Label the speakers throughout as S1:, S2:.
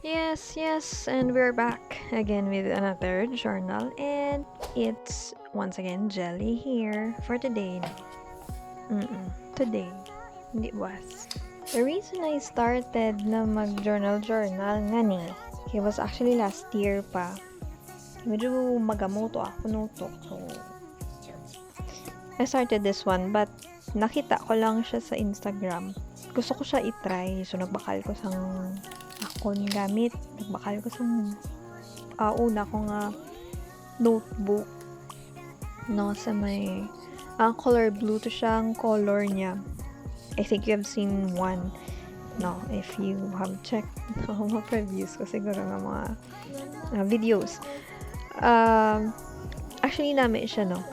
S1: Yes, and we're back again with another journal, and it's once again Jelly here for today. Today, hindi was. The reason I started na mag-journal nga ni, it was actually last year pa. Medyo magamoto ako nutok. So, I started this one, but nakita ko lang siya sa Instagram. Gusto ko siya itry, so nagbakal ko sang akon gamit. Nagbakal ko sang una ko nga notebook no sa may color blue to siyang color niya. I think you have seen one no if you have checked mga previews ko siguro nga mga videos. Actually namin siya no.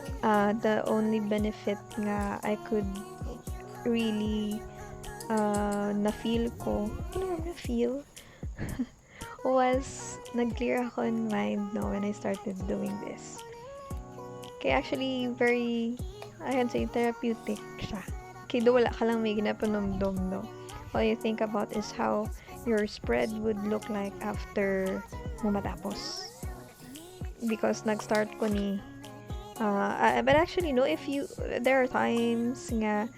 S1: The only benefit nga I could really na-feel ko, was nag-clear ako in mind no when I started doing this. Kaya actually very, I can say therapeutic siya. Kaya wala ka lang may ginapanomdom no. All you think about is how your spread would look like after mo matapos. Because nag-start ko ni but actually no, if you, there are times nga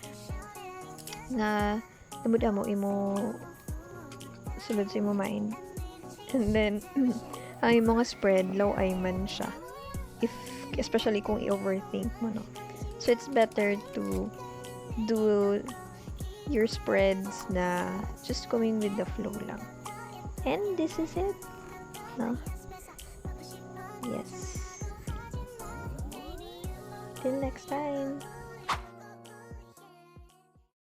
S1: namuda mo imo sulod sa imo mind, and then ang imo nga spread low ay man siya, if especially kung i-overthink mo no. So it's better to do your spreads na just going with the flow lang, and this is it no. Yes, till next time.